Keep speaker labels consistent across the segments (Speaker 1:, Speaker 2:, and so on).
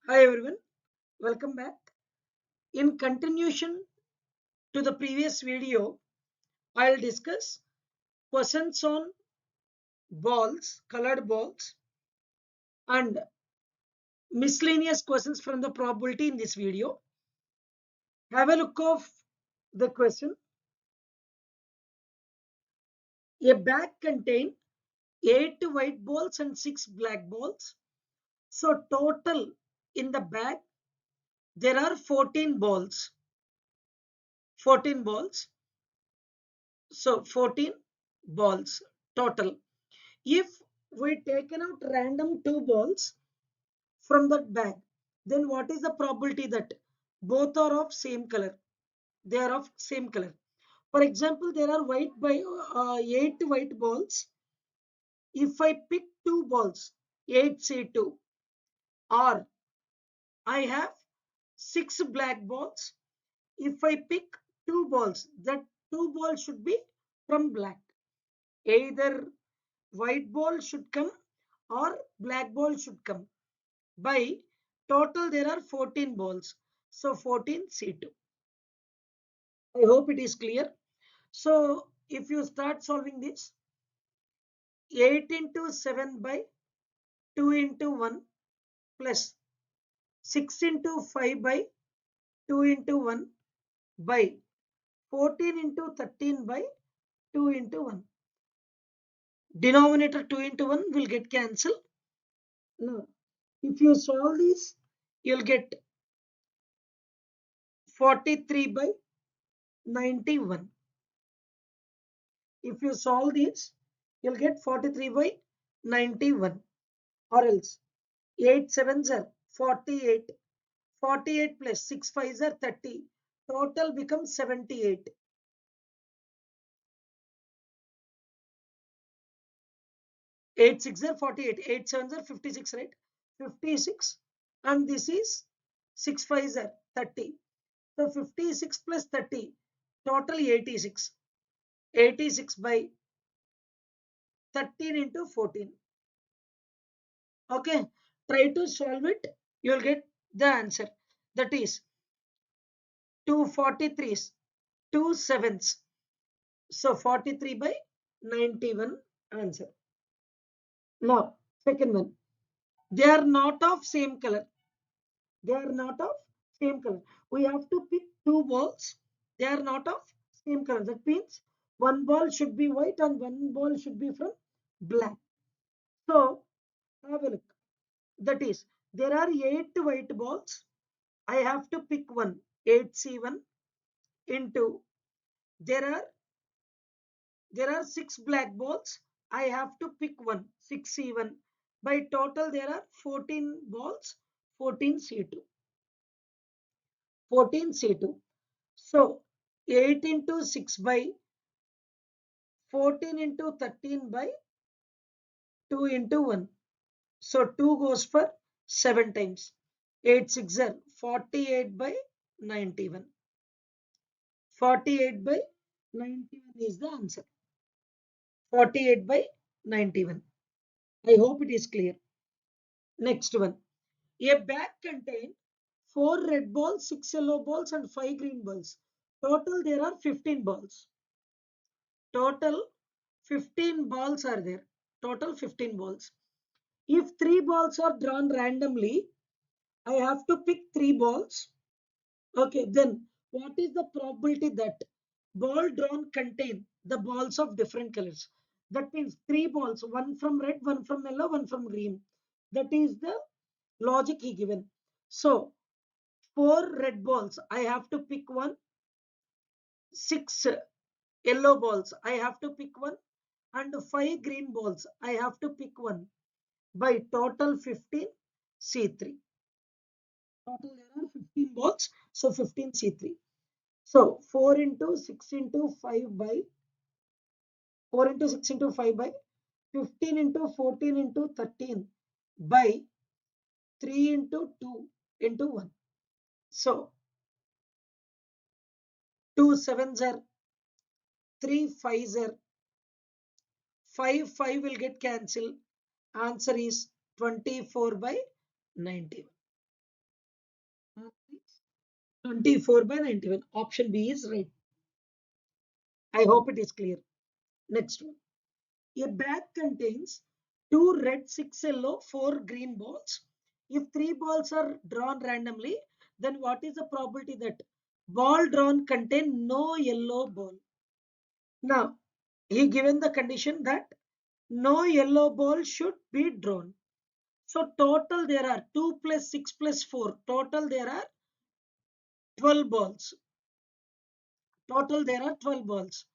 Speaker 1: Hi everyone, welcome back. In continuation to the previous video, I'll discuss questions on balls, colored balls, and miscellaneous questions from the probability in this video. Have a look of the question. A bag contains 8 white balls and 6 black balls. So total in the bag there are 14 balls. 14 balls. So 14 balls total. If we taken out random 2 balls from that bag, then what is the probability that both are of same color? They are of same color. For example, there are 8 white balls. If I pick 2 balls, 8C2, or I have 6 black balls. If I pick 2 balls, that 2 balls should be from black. Either white ball should come or black ball should come. By total there are 14 balls, so 14C2. I hope it is clear. So if you start solving this, 8 into 7 by 2 into 1 plus 6 into 5 by 2 into 1 by 14 into 13 by 2 into 1. Denominator 2 into 1 will get cancelled. Now if you solve this, you'll get 43 by 91. If you solve this, you'll get 43 by 91, or else 8 sevens are 48. 48 plus 6 fives are 30. Total becomes 78. 8 6 are 48. 8 sevens are 56, right? 56, and this is 6 fives are 30. So 56 plus 30, total 86. 86 by 13 into 14. Okay, try to solve it. You'll get the answer. That is 243s, 2 sevens. So 43 by 91 answer. Now, second one. They are not of same color. They are not of same color. We have to pick 2 balls. They are not of same color. That means one ball should be white and one ball should be from black. So have a look. That is, there are 8 white balls. I have to pick one. 8C1 into there are 6 black balls. I have to pick one. 6C1. By total there are 14 balls. 14C2. 14C2. So 8 into 6 by 14 into 13 by 2 into 1. So 2 goes for 7 times. 8 6 are 48 by 91. 48 by 91 is the answer. 48 by 91. I hope it is clear. Next one. A bag contains 4 red balls, 6 yellow balls, and 5 green balls. Total there are 15 balls. Total 15 balls are there. Total 15 balls. If 3 balls are drawn randomly, I have to pick 3 balls. Okay, then what is the probability that ball drawn contain the balls of different colors? That means 3 balls, one from red, one from yellow, one from green. That is the logic he given. So 4 red balls, I have to pick one. 6 yellow balls, I have to pick one. And 5 green balls, I have to pick one. By total 15 C3. Total there are 15 balls, so 15 C3. So 4 into 6 into 5 by 4 into 6 into 5 by 15 into 14 into 13 by 3 into 2 into 1. So 2 sevens are 3 fives are 5 will get cancelled. Answer is 24 by 91. Answer is 24 by 91. Option B is right. I hope it is clear. Next one. A bag contains 2 red, 6 yellow, 4 green balls. If 3 balls are drawn randomly, then what is the probability that ball drawn contain no yellow ball? Now, he given the condition that no yellow ball should be drawn. So total there are 2 plus 6 plus 4. Total there are 12 balls. Total there are 12 balls.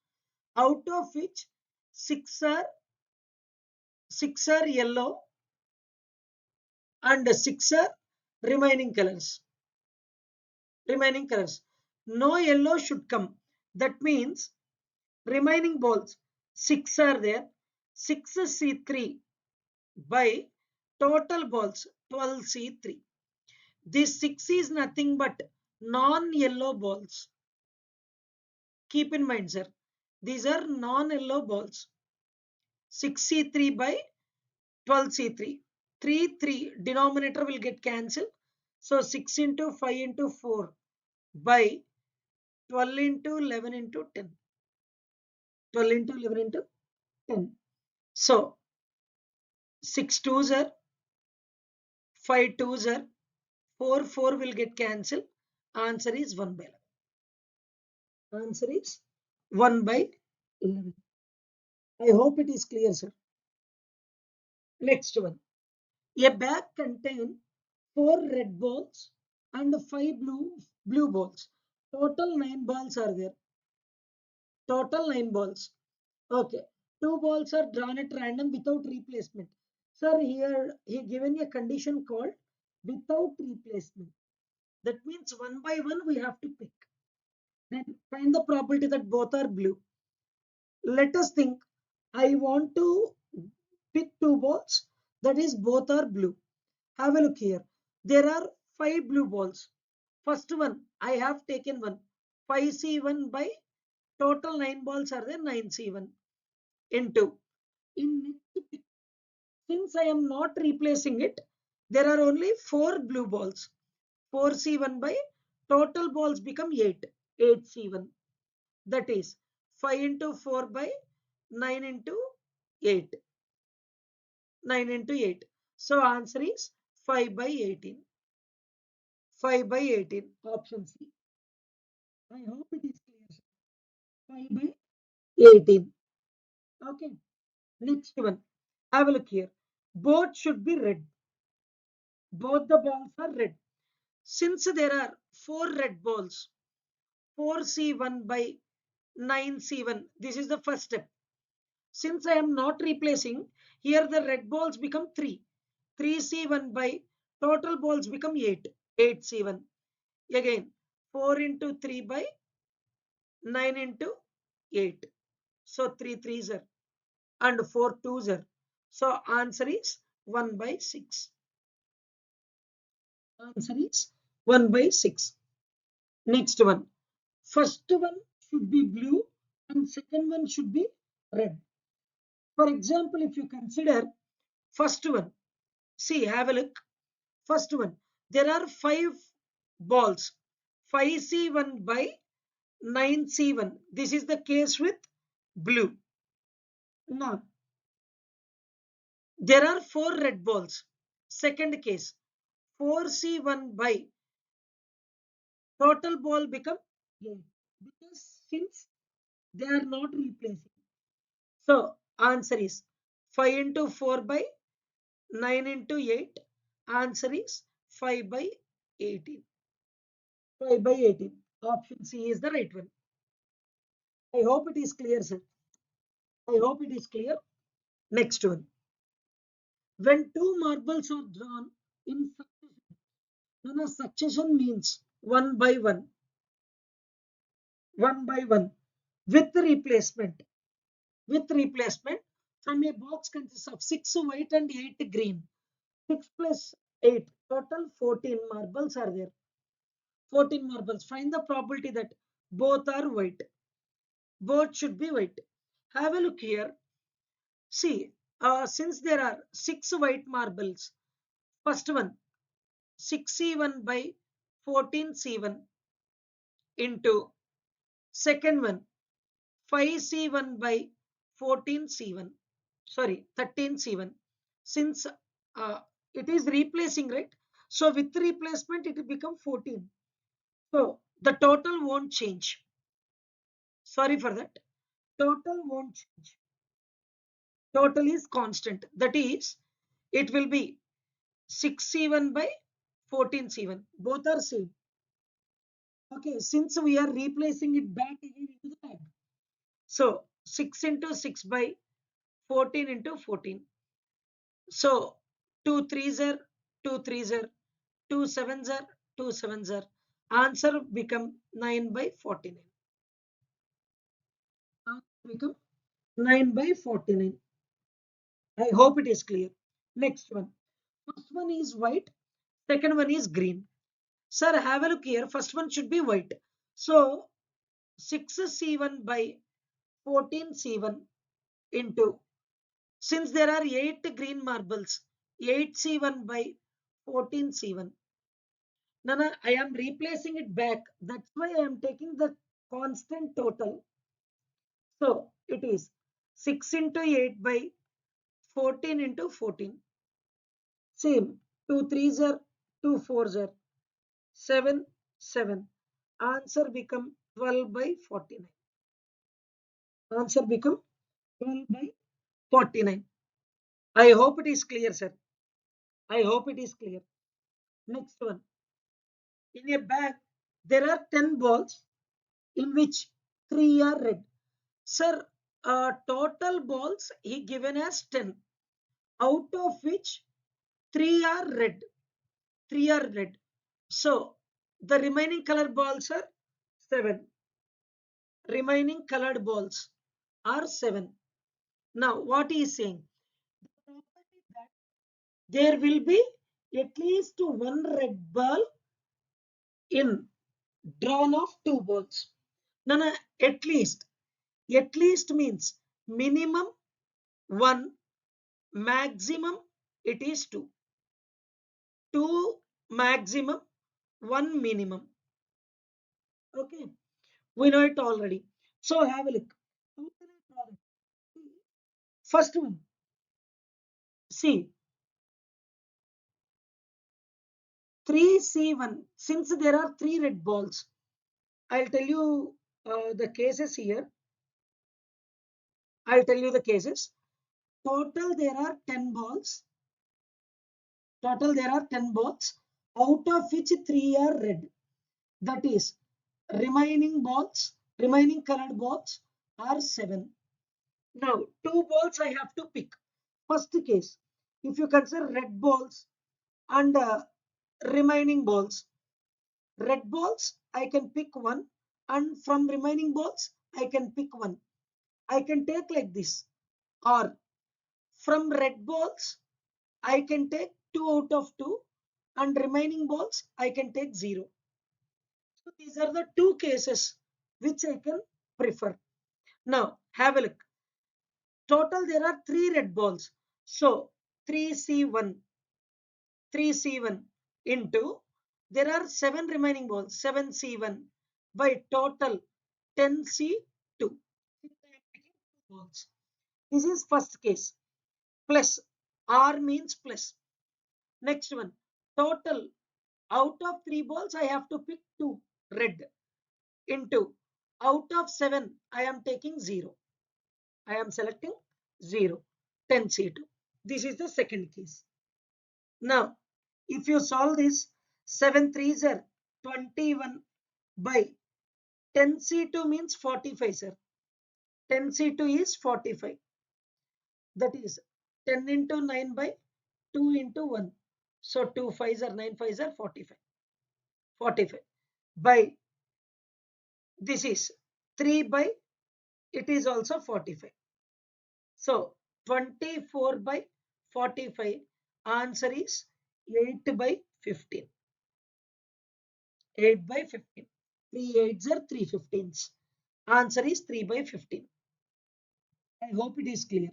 Speaker 1: Out of which 6 are 6 are yellow and 6 are remaining colors. Remaining colors. No yellow should come. That means remaining balls 6 are there. 6 C3 by total balls 12 C3. This 6 is nothing but non-yellow balls. Keep in mind, sir. These are non-yellow balls. 6C3 by 12C3. 3 denominator will get cancelled. So 6 into 5 into 4 by 12 into 11 into 10. 12 into 11 into 10. So 6 twos are 5 twos are 4 will get cancelled. Answer is 1 by 11. Answer is 1 by 11. I hope it is clear, sir. Next one. A bag contains 4 red balls and 5 blue balls. Total 9 balls are there. Total 9 balls. Okay. 2 balls are drawn at random without replacement. Sir, here he given a condition called without replacement. That means one by one we have to pick. Then find the probability that both are blue. Let us think. I want to pick 2 balls. That is both are blue. Have a look here. There are 5 blue balls. First one, I have taken one. 5C1 by total 9 balls are there 9C1 into. In next pick, since I am not replacing it, there are only 4 blue balls. 4C1 by total balls become 8. 8C1. That is 5 into 4 by 9 into 8. 9 into 8. So answer is 5 by 18. 5 by 18. Option C. I hope it is clear. 5 by 18. Okay. Next one. Have a look here. Both should be red. Both the balls are red. Since there are 4 red balls, 4C1 by 9C1. This is the first step. Since I am not replacing, here the red balls become 3. 3C1 by total balls become 8. 8C1. Again, 4 into 3 by 9 into 8. So 3 threes are and 4 twos are. So answer is 1 by 6. Answer is 1 by 6. Next one. First one should be blue and second one should be red. For example, if you consider first one, see, have a look. First one, there are 5 balls. 5C1 by 9C1. This is the case with blue. Now, there are 4 red balls. Second case, 4C1 by total ball become 8 because since they are not replacing. So answer is 5 into 4 by 9 into 8. Answer is 5 by 18. 5 by 18. Option C is the right one. I hope it is clear, sir. I hope it is clear. Next one. When 2 marbles are drawn in succession, no, succession means one by one, with replacement. With replacement, from a box consists of 6 white and 8 green. 6 plus 8, total 14 marbles are there. 14 marbles. Find the probability that both are white. Both should be white. Have a look here. See, since there are 6 white marbles, first one, 6C1 by 14C1 into second one 5C1 by 14C1. Sorry, 13C1. Since it is replacing, right? So with replacement, it will become 14. So the total won't change. Sorry for that. Total won't change. Total is constant. That is, it will be 6C1 by 14C1. Both are same. Okay, since we are replacing it back again into the bag. So 6 into 6 by 14 into 14. So 2 3s are 2 3s are 2 7s are 2 7s are. Answer become 9 by 49. Answer become 9 by 49. I hope it is clear. Next one. First one is white. Second one is green. Sir, have a look here. First one should be white. So 6C1 by 14C1 into, since there are 8 green marbles, 8C1 by 14C1. Nana, I am replacing it back. That's why I am taking the constant total. So it is 6 into 8 by 14 into 14. Same. 2 3s are 2 4s are 7 7. Answer become 12 by 49. Answer become 12 by 49. I hope it is clear, sir. I hope it is clear. Next one. In a bag, there are 10 balls in which 3 are red. Sir, total balls he given as 10, out of which 3 are red. 3 are red. So, the remaining color balls are 7. Remaining colored balls are 7. Now, what he is saying? That there will be at least one red ball in drawn of 2 balls. No, no, at least. At least means minimum 1, maximum it is 2. 2 maximum, 1 minimum. Okay, we know it already. So have a look. How can I draw it? First one, see 3C1. Since there are 3 red balls, I'll tell you the cases here. I'll tell you the cases. Total there are 10 balls. Total there are 10 balls, out of which 3 are red. That is, remaining colored balls are 7. Now, 2 balls I have to pick. First case, if you consider red balls and remaining balls, red balls I can pick one, and from remaining balls I can pick one. I can take like this, or from red balls I can take 2 out of 2, and remaining balls I can take 0. So these are the 2 cases which I can prefer. Now have a look. Total there are 3 red balls. So 3C1, 3C1 into, there are 7 remaining balls, 7C1 by total 10C2. This is first case. Plus, R means plus. Next one, total out of 3 balls I have to pick 2 red, into, out of 7 I am taking 0. I am selecting 0, 10C2. This is the second case. Now, if you solve this, 7 3s are 21 by 10C2 means 45, sir. 10C2 is 45. That is 10 into 9 by 2 into 1. So 2 5s are 9 5s are 45. 45 by, this is 3 by, it is also 45. So 24 by 45. Answer is 8 by 15. 8 by 15. 3 8s are 3 15s. Answer is 3 by 15. I hope it is clear.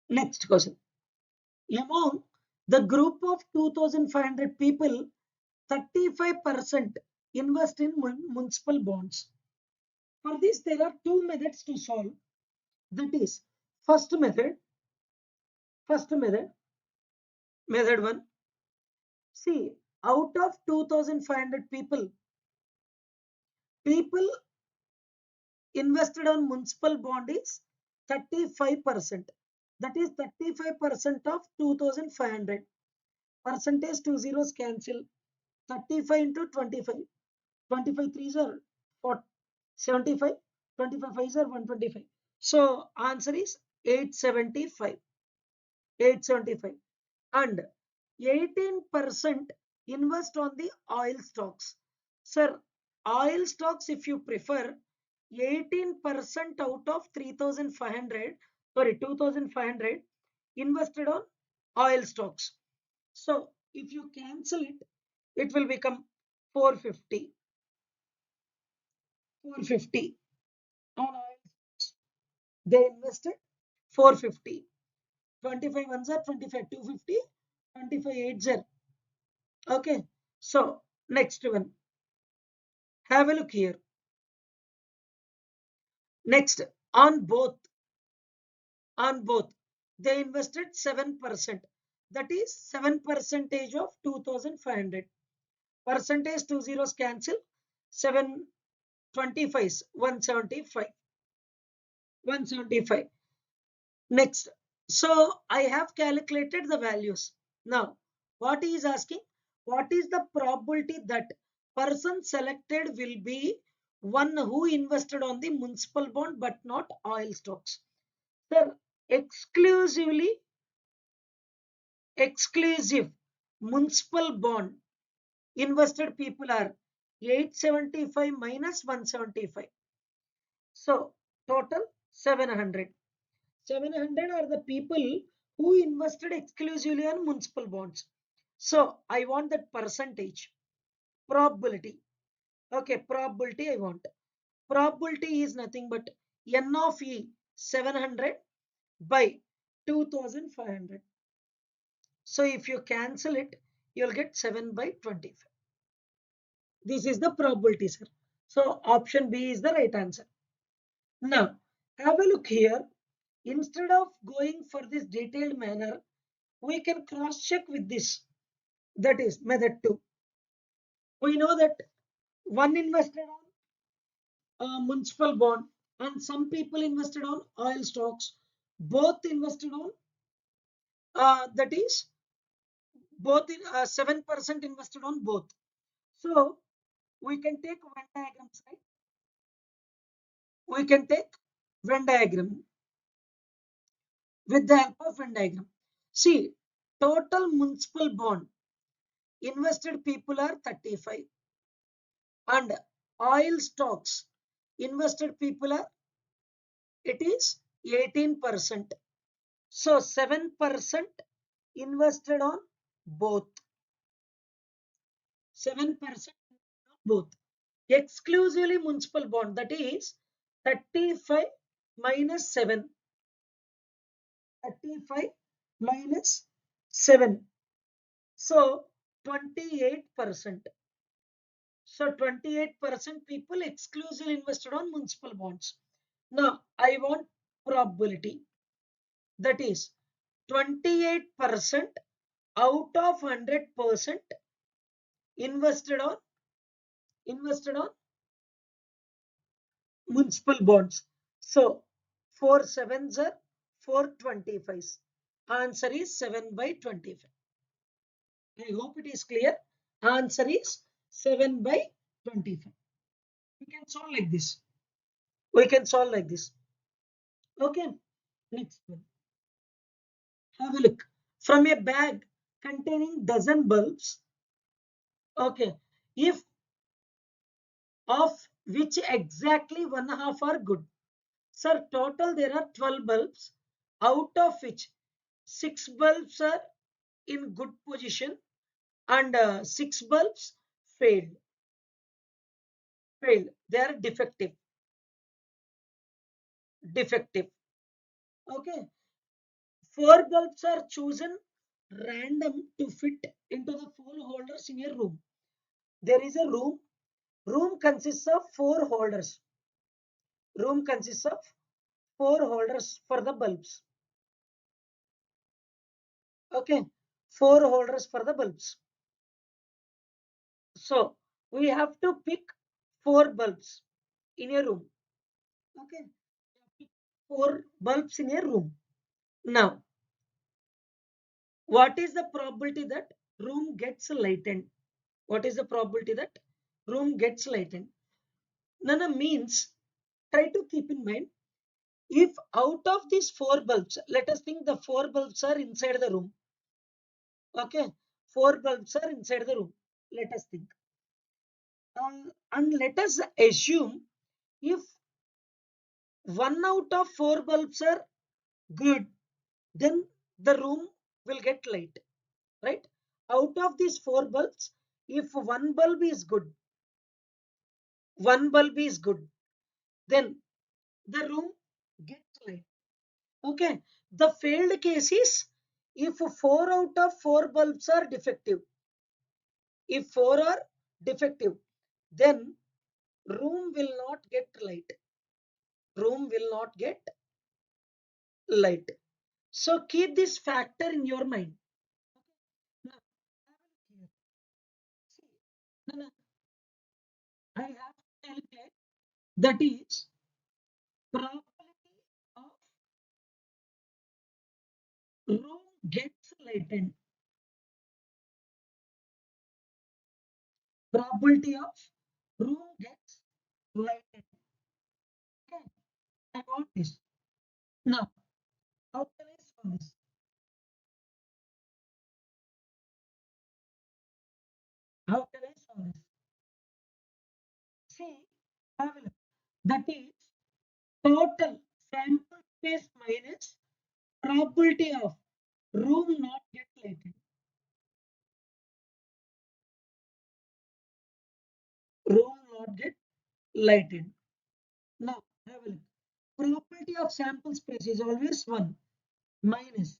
Speaker 1: Next question. Among the group of 2500 people, 35% invest in municipal bonds. For this, there are two methods to solve. That is, first method, first method, method one. See, out of 2,500 people invested on municipal bond is 35%. That is 35% of 2,500. Percentage two zeros cancel. 35 into 25. 25 threes are 75. 25 fives are 125. So answer is 875. 875. And 18% invest on the oil stocks. Sir, oil stocks, if you prefer, 18% out of 3,500, sorry, 2,500 invested on oil stocks. So if you cancel it, it will become 450. 450 on oil stocks. They invested 450. 25 ones are 25, 250, 25 eights are. Okay. So next one. Have a look here. Next, on both, they invested 7%. That is 7% of 2,500. Percentage two zeros cancel. 725s 175. 175. Next, so I have calculated the values. Now, what he is asking, what is the probability that person selected will be one who invested on the municipal bond but not oil stocks? Sir, exclusive municipal bond invested people are 875 minus 175. So total 700. 700 are the people who invested exclusively on municipal bonds. So I want that percentage. Probability. Okay, probability I want. Probability is nothing but N of E 700 by 2,500. So if you cancel it, you'll get 7 by 25. This is the probability, sir. So option B is the right answer. Now, have a look here. Instead of going for this detailed manner, we can cross check with this. That is method 2. We know that one invested on a municipal bond and some people invested on oil stocks. Both invested on, that is, both in 7% invested on both. So we can take Venn diagram side. We can take Venn diagram with the help of Venn diagram. See, total municipal bond invested people are 35 and oil stocks invested people are, it is 18%. So 7% invested on both. 7% on both. Exclusively municipal bond, that is 35 minus 7. 35 minus 7. So 28%. So 28% people exclusively invested on municipal bonds. Now I want probability. That is 28% out of 100% invested on municipal bonds. So 4 sevens are 425s. Answer is 7 by 25. I hope it is clear. Answer is 7 by 25. We can solve like this. We can solve like this. Okay. Next one. Have a look. From a bag containing dozen bulbs. Okay. If of which exactly one half are good. Sir, total there are 12 bulbs, out of which 6 bulbs are in good position and 6 bulbs failed. Failed. They are defective. Defective. Okay. 4 bulbs are chosen random to fit into the 4 holders in your room. There is a room. Room consists of four holders. Room consists of four holders for the bulbs. Okay, four holders for the bulbs. So we have to pick four bulbs in a room. Okay, pick four bulbs in a room. Now, what is the probability that room gets lightened? What is the probability that room gets lightened? Nana means, try to keep in mind, if out of these four bulbs, let us think the four bulbs are inside the room. Okay, four bulbs are inside the room. Let us think. And let us assume if one out of four bulbs are good, then the room will get light, right? Out of these four bulbs, if one bulb is good, then the room gets light. Okay. The failed case is if four out of four bulbs are defective. If four are defective, then room will not get light. Room will not get light. So keep this factor in your mind. Now, see, now I have to calculate, that is probability of room gets lightened. Probability of room gets lightened. Okay, I want this. Now, how can I solve this? How can I solve this? See, have a look. That is total sample space minus probability of room not get lighted. Room not get lighted. Now, have a look. Probability of sample space is always 1 minus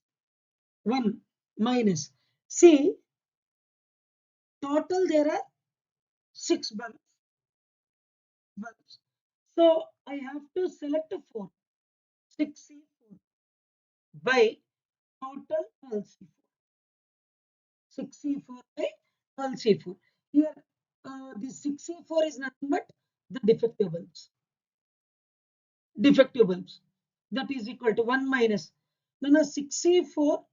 Speaker 1: 1 minus. See, total there are 6 bulbs. So I have to select 4. 6C4 by total 12C4. 6C4 by 12C4. Here, this 6C4 is nothing but the defective bulbs. Defective bulbs. That is equal to 1 minus. Now, 6C4,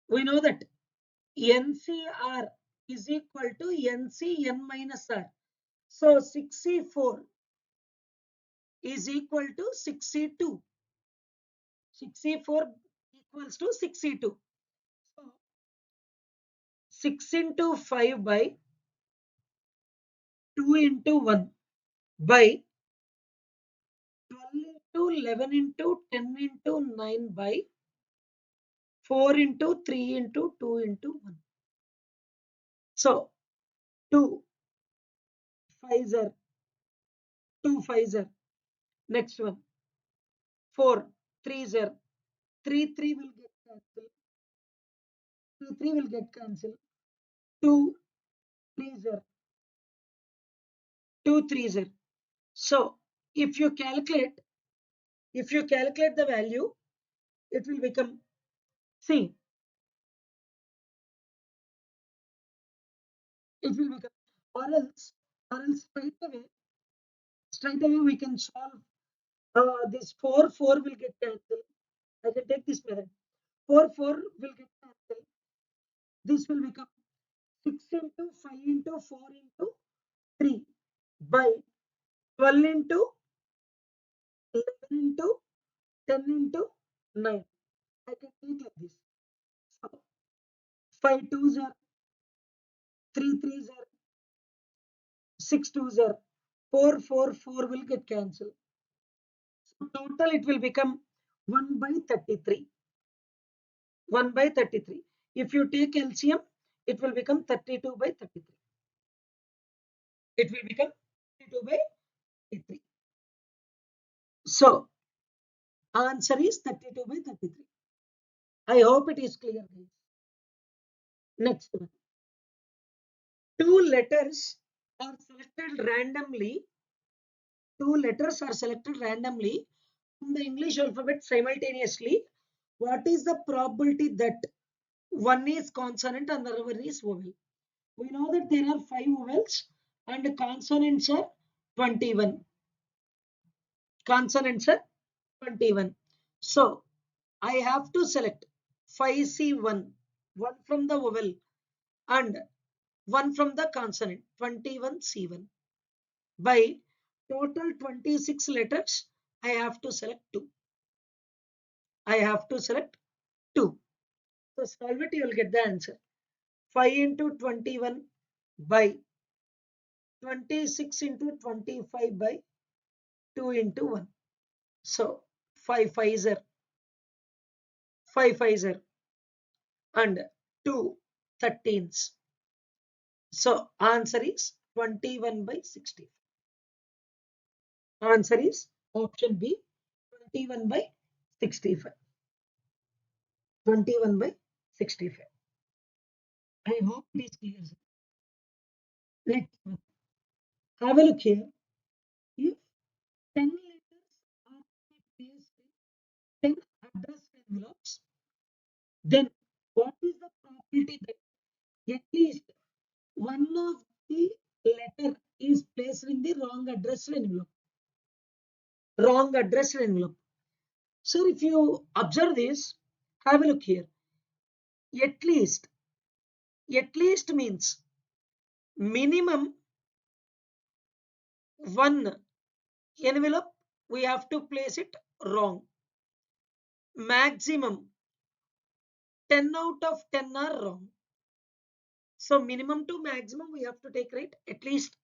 Speaker 1: we know that NCR is equal to NCN minus R. So 6C4 is equal to 6C2. 6C4 equals to 6C2. So 6 into 5 by 2 into 1 by 12 into 11 into 10 into 9 by 4 into 3 into 2 into 1. So 2 5s are 2 5s are. Next one 4 3s are 3 3 will get cancelled. 2 3 will get cancelled. 2 3s are 2 3s are. So if you calculate the value, it will become, see, it will become, or else straight away we can solve, this 4 4 will get cancelled. I can take this method. 4 4 will get cancelled. This will become 6 into 5 into 4 into 3 by 12 into 11 into 10 into 9. I can take like this. So 5 twos are 3 threes are 6 twos are 4 4 4 will get cancelled. So total it will become 1 by 33. 1 by 33. If you take LCM, it will become 32 by 33. It will become 32 by 33. So answer is 32 by 33. I hope it is clear, guys. Next one. Two letters are selected randomly. Two letters are selected randomly from the English alphabet simultaneously. What is the probability that one is consonant and the other one is vowel? We know that there are 5 vowels and consonants are 21. Consonants are 21. So I have to select 5C1, one from the vowel and one from the consonant, 21C1. By total 26 letters, I have to select 2. I have to select 2. So solve it, you will get the answer. 5 into 21 by 26 into 25 by 2 into 1. So 5 5s are 5 5s are and 2 13s. So answer is 21 by 60. Answer is option B, 21 by 65. 21 by 65. I hope it is clear. Let's have a look here. If 10 letters are placed in 10 address envelopes, then what is the probability that at least one of the letter is placed in the wrong address envelope? Wrong address envelope. So if you observe this, have a look here. At least, at least means minimum one envelope we have to place it wrong. Maximum 10 out of 10 are wrong. So minimum to maximum we have to take right at least.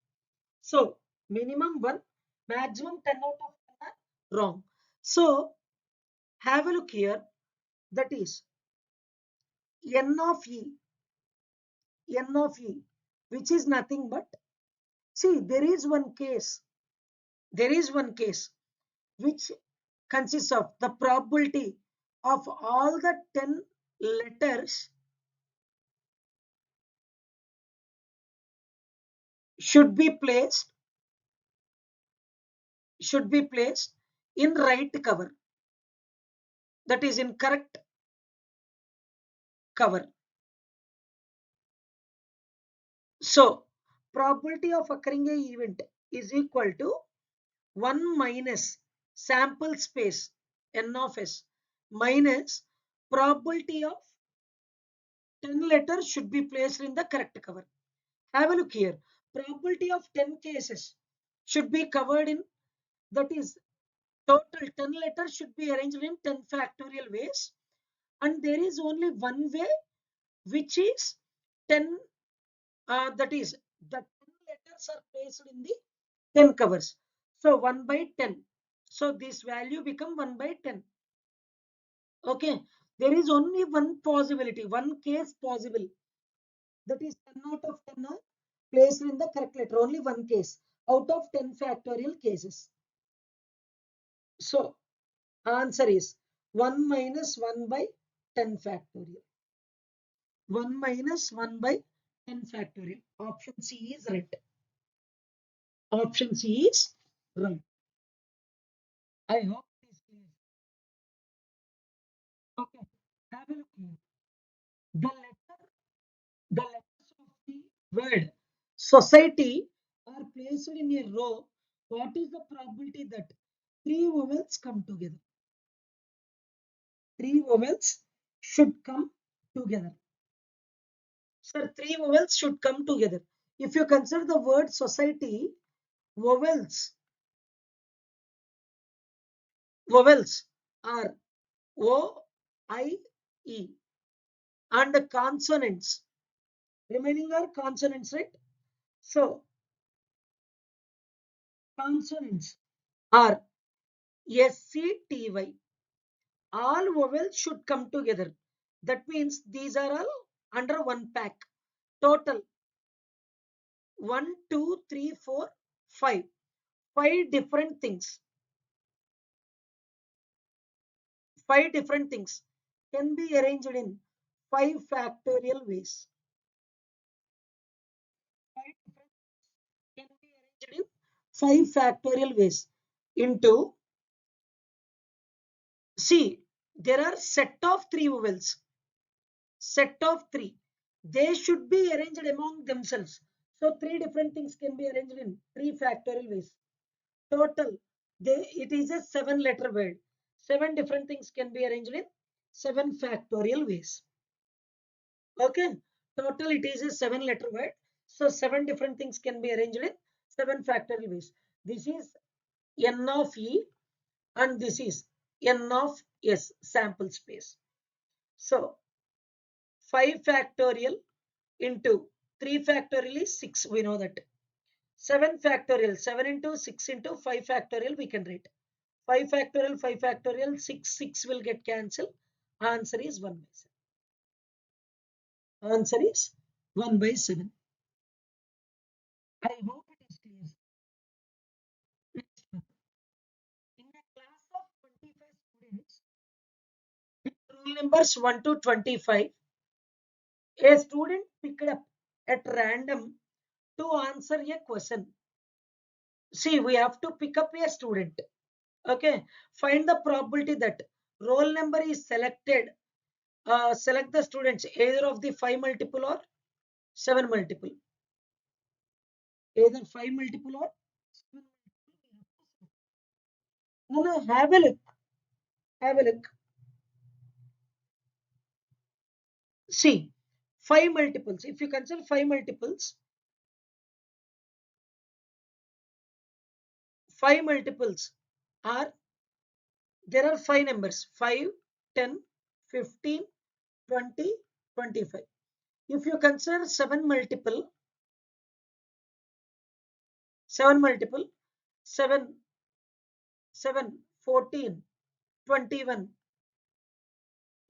Speaker 1: So minimum 1, maximum 10 out of 10 are wrong. So have a look here. That is n of e, n of e, which is nothing but, see, there is one case. There is one case which consists of the probability of all the 10 letters should be placed in right cover, that is in correct cover. So probability of occurring a event is equal to 1 minus sample space n of s minus probability of 10 letters should be placed in the correct cover. Have a look here. Probability of 10 cases should be covered in, that is total 10 letters should be arranged in 10 factorial ways, and there is only one way, which is 10, that is the 10 letters are placed in the 10 covers. So 1 by 10. So this value become 1 by 10. Okay. There is only one possibility, one case possible. That is 10 out of 10 are placed in the correct letter. Only one case out of 10 factorial cases. So answer is 1 minus 1 by 10 factorial. 1 minus 1 by 10 factorial. Option C is right. Option C is right. I hope it is clear. Okay. Have a look here. The letters of the word society are placed in a row. What is the probability that three vowels come together? Three vowels should come together. Sir, three vowels should come together. If you consider the word society, vowels, vowels are O, I, E, and the consonants. Remaining are consonants, right? So consonants are S, C, T, Y. All vowels should come together. That means these are all under one pack. Total 1, 2, 3, 4, 5. 5 different things. 5 different things can be arranged in 5 factorial ways. arranged in 5 factorial ways into, see, there are set of 3 vowels, set of 3. They should be arranged among themselves. So 3 different things can be arranged in 3 factorial ways. Total, it is a 7-letter word. 7 different things can be arranged in 7 factorial ways. Okay, total it is a 7-letter word. So 7 different things can be arranged in 7 factorial ways. This is n of e and this is n of s, sample space. So 5 factorial into 3 factorial is 6. We know that. 7 factorial, 7 into 6 into 5 factorial we can write. 5 factorial, 5 factorial, 6 will get cancelled. Answer is 1 by 7. Answer is 1 by 7. I hope it is clear. Next one. In a class of 25 students, with roll numbers 1 to 25, a student picked up at random to answer a question. See, we have to pick up a student. Okay. Find the probability that roll number is selected. Select the students either of the 5 multiple or 7 multiple. Either 5 multiple or 7 multiple. No, have a look. Have a look. See, 5 multiples. If you consider 5 multiples, 5 multiples are, there are 5 numbers, 5, 10, 15, 20, 25. If you consider 7 multiple, 7 multiple, 7, 7, 14, 21.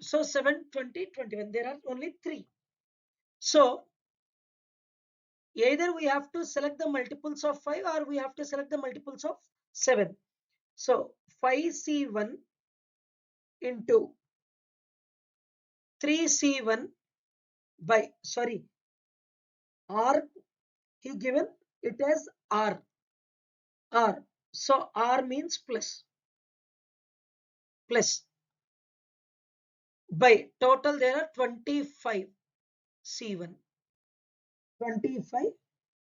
Speaker 1: So 7, 20, 21. There are only 3. So either we have to select the multiples of 5 or we have to select the multiples of 7. So 5c1 into 3c1 by, sorry, r, he given it as r. So r means plus by total there are 25 c1. 25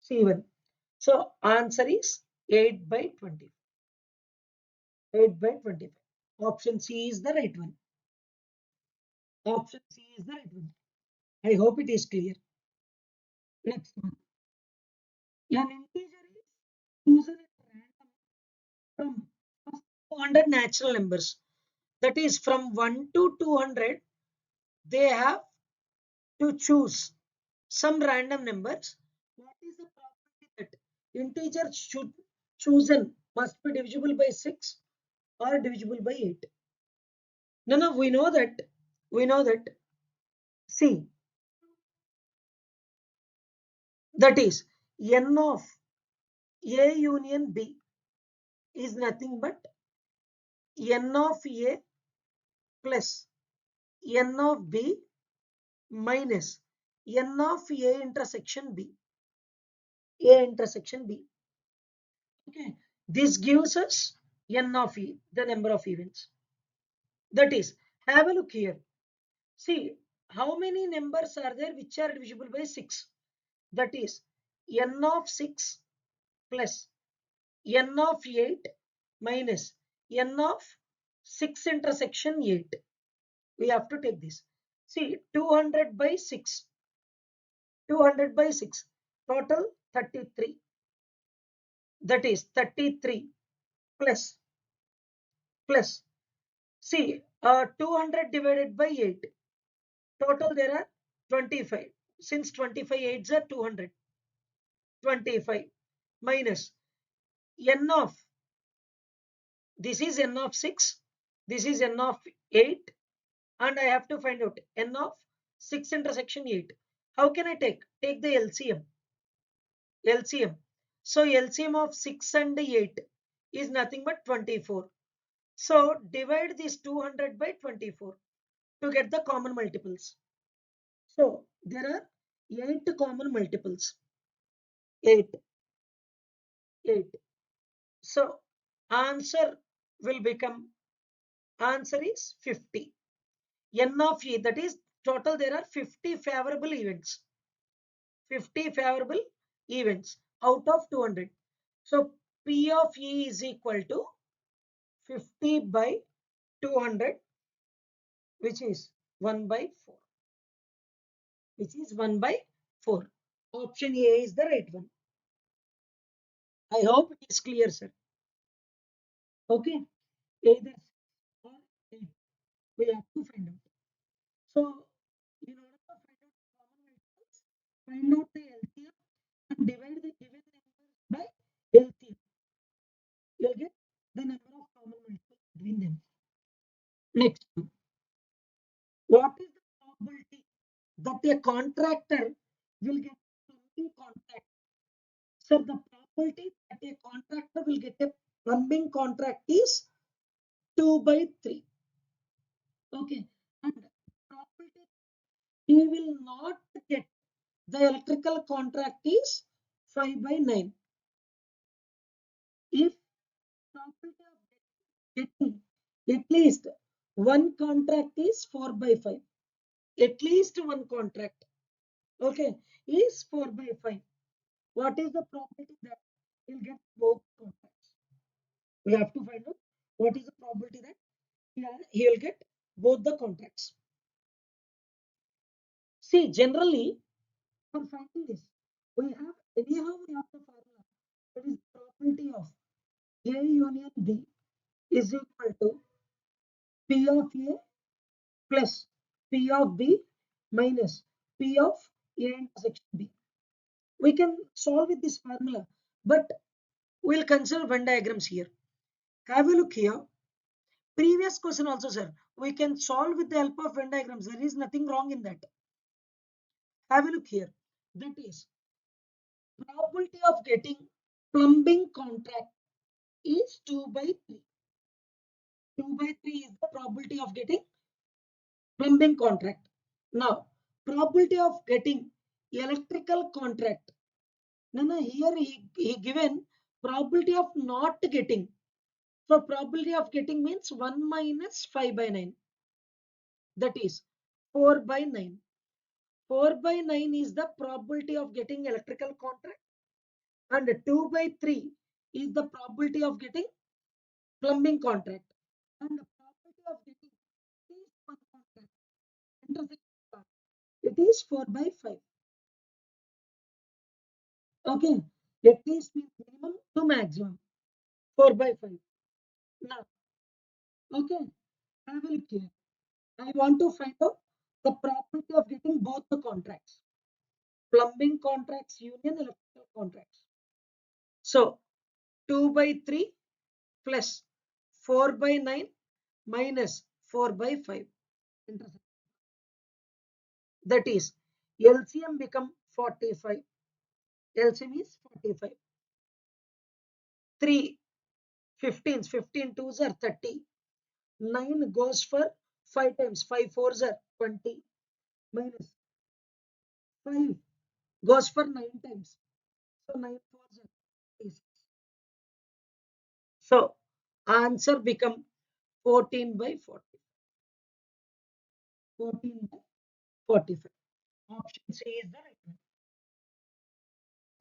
Speaker 1: c1. So answer is 8 by 25. 8 by 25. Option C is the right one. Option C is the right one. I hope it is clear. Next one. An integer is chosen at random from first 200 natural numbers. That is from 1 to 200. They have to choose some random numbers. What is the probability that integer should chosen must be divisible by 6 or divisible by 8? No, we know that. We know that. See, that is n of A union B is nothing but n of A plus n of B minus n of A intersection B. A intersection B. Okay. This gives us n of E, the number of events. That is, have a look here. See, how many numbers are there which are divisible by 6? That is n of 6 plus n of 8 minus n of 6 intersection 8. We have to take this. See, 200 by 6. 200 by 6. Total 33. That is 33 plus. See, 200 divided by 8. Total there are 25. Since 25 8s are 200. 25 minus n of, this is n of 6. This is n of 8. And I have to find out n of 6 intersection 8. How can I take? Take the LCM. LCM. So LCM of 6 and 8 is nothing but 24. So divide this 200 by 24 to get the common multiples. So there are 8 common multiples. 8. 8. So answer will become, answer is 50. N of E, that is total there are 50 favorable events. 50 favorable events out of 200. So P of E is equal to 50 by 200, which is 1 by 4. Which is 1 by 4. Option A is the right one. I hope it is clear, sir. Okay. Either or 8. We have to find out. So, in order to find out common multiples, find out the LCM and divide the given numbers by LCM. You'll get the number of common multiples between them. Next one. What is the probability that a contractor will get plumbing contract? So the probability that a contractor will get a plumbing contract is 2 by 3. Okay. And probability he will not get the electrical contract is 5 by 9. If probability of getting at least one contract is 4 by 5. At least one contract, okay, is 4 by 5. What is the probability that he'll get both contracts? We have to find out what is the probability that he'll get both the contracts. See, generally, for finding this, we have anyhow we have the formula. That is probability of A union B is equal to P of A plus P of B minus P of A intersection B. We can solve with this formula, but we'll consider Venn diagrams here. Have a look here. Previous question also, sir. We can solve with the help of Venn diagrams. There is nothing wrong in that. Have a look here. That is probability of getting plumbing contract is 2 by 3. 2 by 3 is the probability of getting plumbing contract. Now, probability of getting electrical contract. No, here he given probability of not getting. So probability of getting means 1 minus 5 by 9. That is 4 by 9. 4 by 9 is the probability of getting electrical contract, and 2 by 3 is the probability of getting plumbing contract. And the probability of getting this one contract, intersection part, it is 4 by 5. Okay, at least means minimum to maximum 4 by 5. Now, okay, have a look here. I want to find out the probability of getting both the contracts, plumbing contracts, union electrical contracts. So 2 by 3 plus 4 by 9 minus 4 by 5. That is LCM become 45. LCM is 45. 3 15s, 15 twos are 30. 9 goes for 5 times, 5 fours are 20 minus 5 goes for 9 times. So 9 fours are 36. So answer become 14 by 40. 14 by 45. Option C is the right one.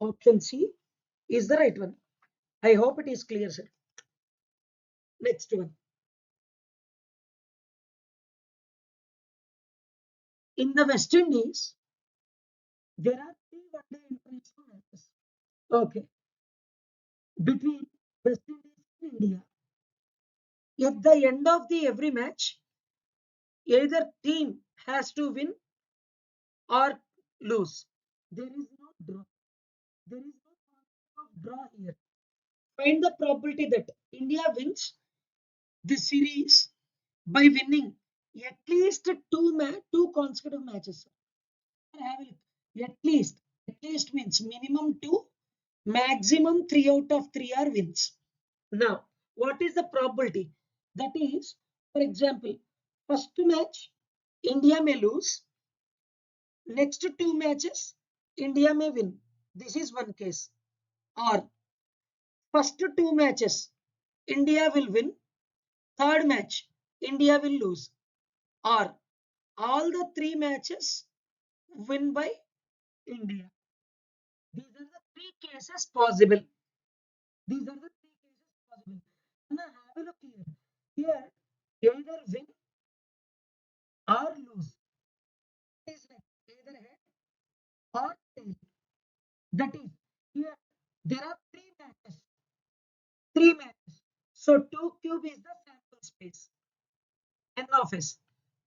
Speaker 1: Option C is the right one. I hope it is clear, sir. Next one. In the West Indies, there are 3 one-day international matches. Okay. Between West Indies and India. At the end of the every match, either team has to win or lose. There is no draw. There is no concept of draw here. Find the probability that India wins the series by winning at least two consecutive matches. Have a look. At least means minimum 2, maximum 3 out of 3 are wins. Now, what is the probability? That is, for example, first match India may lose, next 2 matches India may win. This is one case. Or First two matches, India will win. Third match, India will lose. Or all the three matches win by India. These are the three cases possible. These are the three cases possible. Now have a look here. Here, either win or lose. It is like either head or tail. That is, here there are three matches. Three matches. So 2 cube is the sample space. N of S.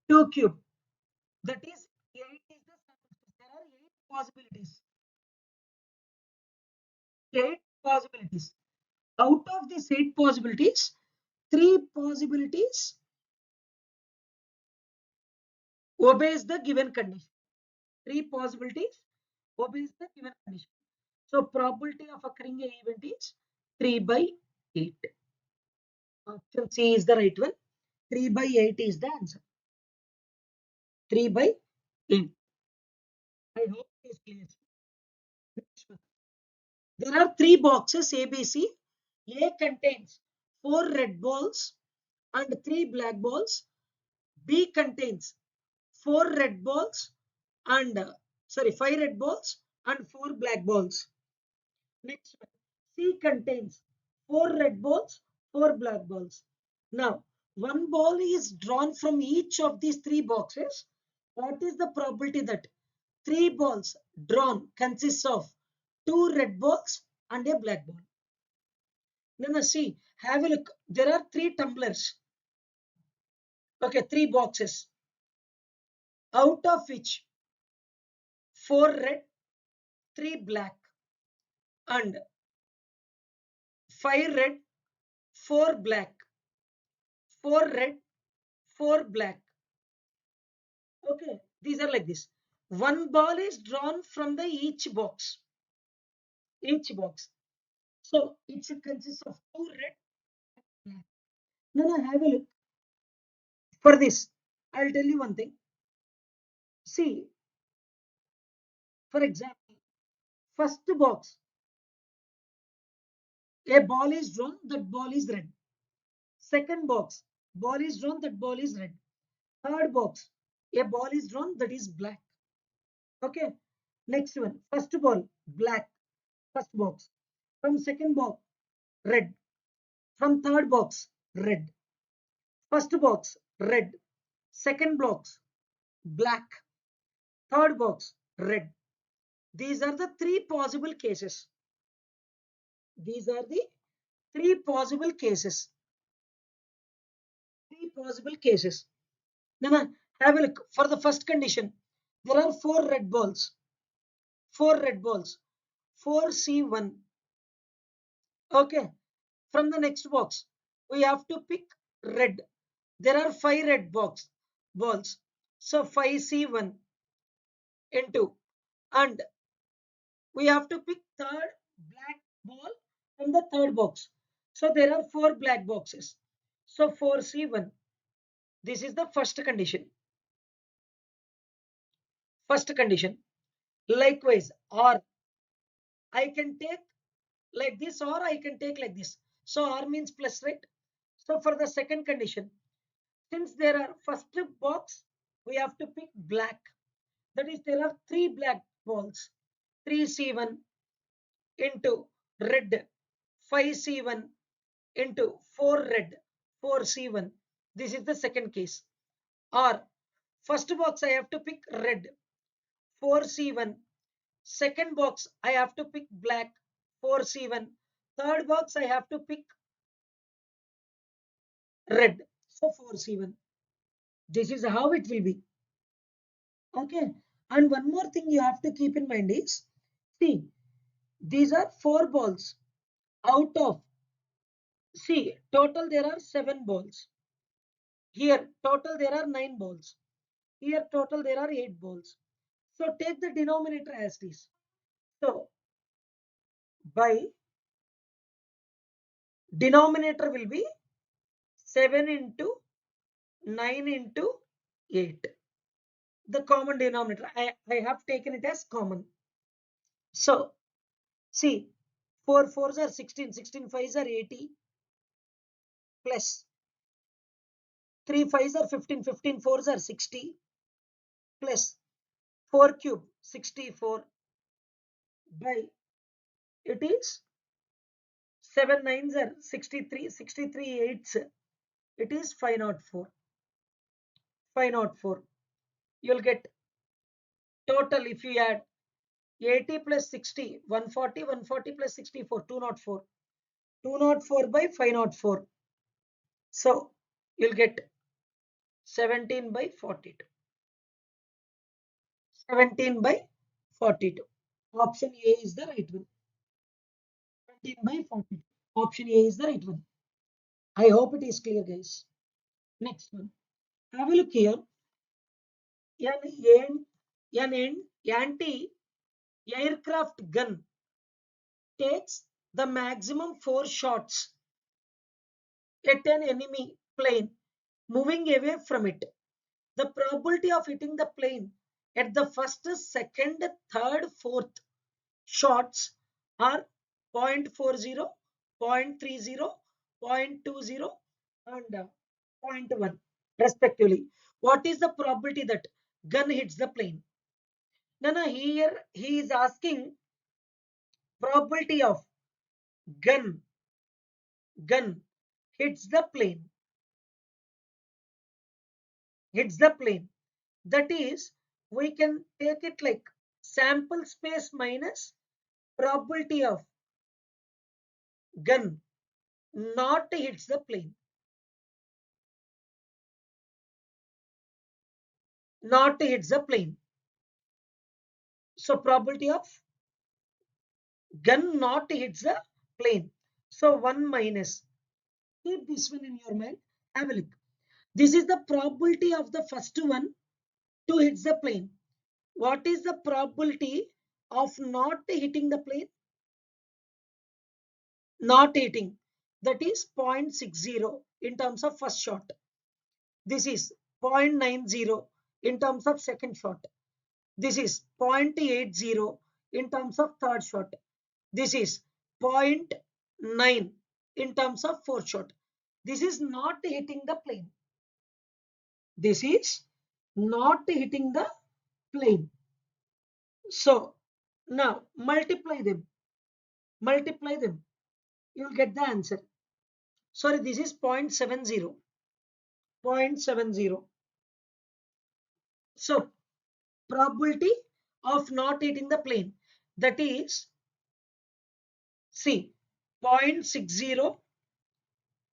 Speaker 1: 2 cube. That is 8 is the sample space. There are 8 possibilities. 8 possibilities. Out of these 8 possibilities, 3 possibilities obeys the given condition. 3 possibilities obeys the given condition. So probability of occurring a event is 3 by 8. Option C is the right one. 3 by 8 is the answer. 3 by 8. I hope it is clear. Next one. There are 3 boxes ABC. A contains 4 red balls and 3 black balls. B contains 4 red balls and 5 red balls and 4 black balls. Next one. C contains 4 red balls, 4 black balls. Now, one ball is drawn from each of these 3 boxes. What is the probability that 3 balls drawn consists of 2 red balls and a black ball? Now, see, have a look. There are 3 tumblers. Okay, 3 boxes. Out of which 4 red, 3 black and 5 red, 4 black. 4 red, 4 black. Okay, these are like this. One ball is drawn from the each box. Each box. So it consists of 2 red and black. Now have a look. For this, I'll tell you one thing. See, for example, first box, a ball is drawn, that ball is red. Second box, ball is drawn, that ball is red. Third box, a ball is drawn, that is black. Okay. Next one, first ball, black, first box. From second box, red. From third box, red. First box, red. Second box, black. Third box, red. These are the 3 possible cases. These are the 3 possible cases. 3 possible cases. Now, have a look. For the first condition, there are 4 red balls. 4 red balls. 4C1. Okay. From the next box, we have to pick red. There are 5 red balls. So 5C1 into, and we have to pick third black ball from the third box. So there are 4 black boxes. So 4C1. This is the first condition. First condition. Likewise, or I can take like this or I can take like this. So R means plus, right? So for the second condition, since there are first box, we have to pick black. That is, there are 3 black balls. 3C1 into red. 5C1 into 4 red. 4C1. This is the second case. Or first box I have to pick red. 4C1. Second box I have to pick black. 4C1. Third box I have to pick red. So 4C1. This is how it will be. Okay. And one more thing you have to keep in mind is, see, these are 4 balls out of, see, total there are 7 balls. Here, total there are 9 balls. Here, total there are 8 balls. So take the denominator as this. So by denominator will be 7 into 9 into 8. The common denominator. I have taken it as common. So see, 4 fours are 16, 16 fives are 80, plus 3 fives are 15, 15 fours are 60, plus 4 cube 64 by, it is 7 nines are 63, 63 eights, it is 504, 504. You'll get total if you add 80 plus 60, 140, 140 plus 64, 204, 204 by 504. So you'll get 17 by 42, 17 by 42. Option A is the right one. 17 by 42. Option A is the right one. I hope it is clear, guys. Next one. Have a look here. An anti-aircraft gun takes the maximum 4 shots at an enemy plane moving away from it. The probability of hitting the plane at the first, second, third, fourth shots are 0.40, 0.30, 0.20, and 0.1 respectively. What is the probability that gun hits the plane? No, here he is asking probability of gun hits the plane, that is, we can take it like sample space minus probability of gun not hits the plane, not hits the plane. So probability of gun not hits the plane, so 1 minus, keep this one in your mind, have a look. This is the probability of the first one to hit the plane. What is the probability of not hitting the plane? Not hitting, that is 0.60 in terms of first shot. This is 0.90 in terms of second shot. This is 0.80 in terms of third shot. This is 0.9 in terms of fourth shot. This is not hitting the plane. This is not hitting the plane. So now multiply them. You will get the answer. Sorry, this is 0.70. 0.70. So probability of not hitting the plane, that is, see, 0.60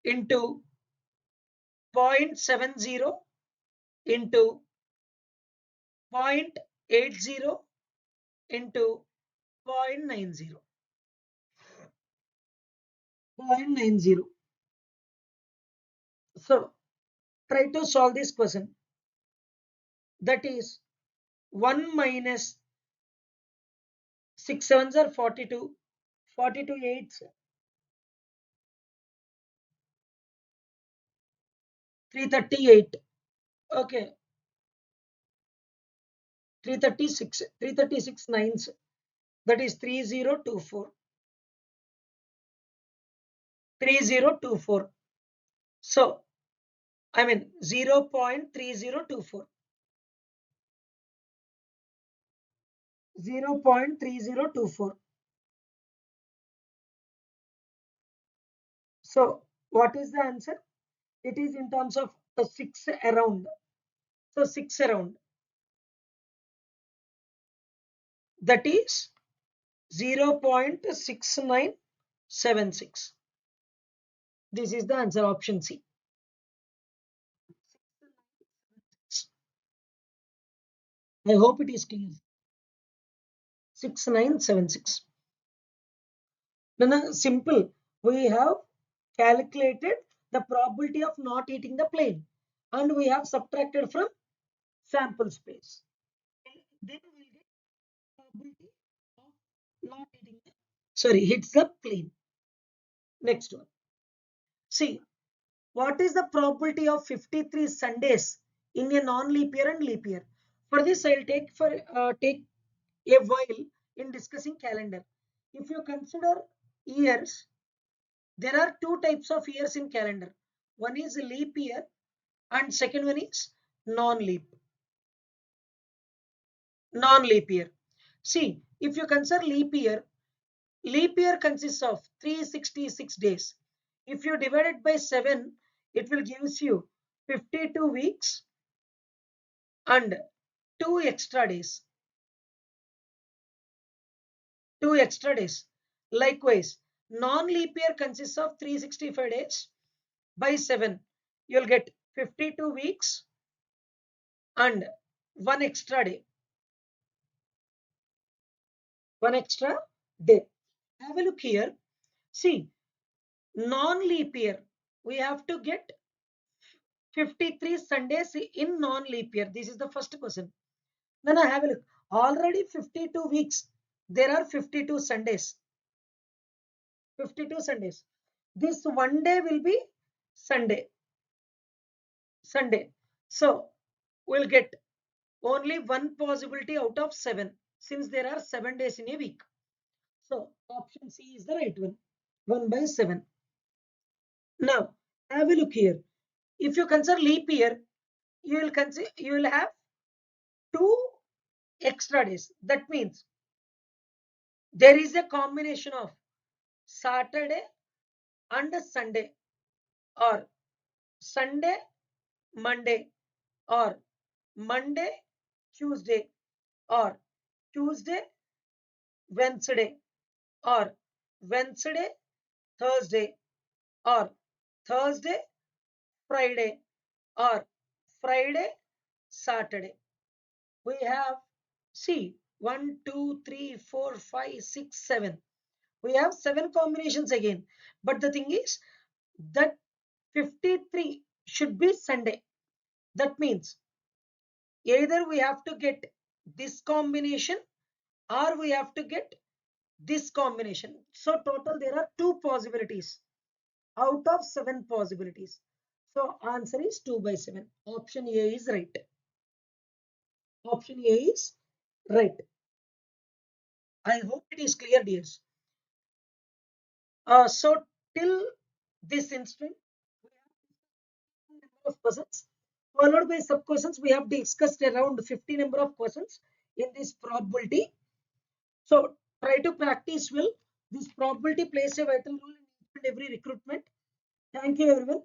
Speaker 1: into 0.70 into 0.80 into 0.90. 0.90. So try to solve this question. That is 1 minus 6 sevens are 42, 42 eights, 338. Okay, 336 nines, that is 3024. 3024. So I mean 0.3024. 0.3024. So what is the answer? It is in terms of the 6 around. So 6 around, that is 0.6976. This is the answer, option C. I hope it is clear. 6976. No, simple. We have calculated the probability of not hitting the plane and we have subtracted from sample space. Then we will get probability of not hitting the, sorry, hits the plane. Next one. See, what is the probability of 53 Sundays in a non-leap year and leap year? For this, I'll take a while in discussing calendar. If you consider years, there are two types of years in calendar. One is leap year and second one is non-leap. Non-leap year. See, if you consider leap year consists of 366 days. If you divide it by 7, it will gives you 52 weeks and 2 extra days. 2 extra days. Likewise, non-leap year consists of 365 days by 7. You'll get 52 weeks and 1 extra day. 1 extra day. Have a look here. See, non-leap year, we have to get 53 Sundays in non-leap year. This is the first question. Then I have a look. Already 52 weeks. There are 52 Sundays. 52 Sundays. This one day will be Sunday. Sunday. So we'll get only one possibility out of 7 since there are 7 days in a week. So option C is the right one. 1 by 7. Now have a look here. If you consider leap year, you will have 2 extra days. That means there is a combination of Saturday and Sunday, or Sunday, Monday, or Monday, Tuesday, or Tuesday, Wednesday, or Wednesday, Thursday, or Thursday, Friday, or Friday, Saturday. We have, see, 1, 2, 3, 4, 5, 6, 7. We have 7 combinations again. But the thing is that 53 should be Sunday. That means either we have to get this combination or we have to get this combination. So total there are 2 possibilities out of 7 possibilities. So answer is 2 by 7. Option A is right. Option A is right. I hope it is clear, dears. So till this instant, we have number of questions followed by sub questions. We have discussed around 50 number of questions in this probability. So try to practice well. This probability plays a vital role in each and every recruitment. Thank you, everyone.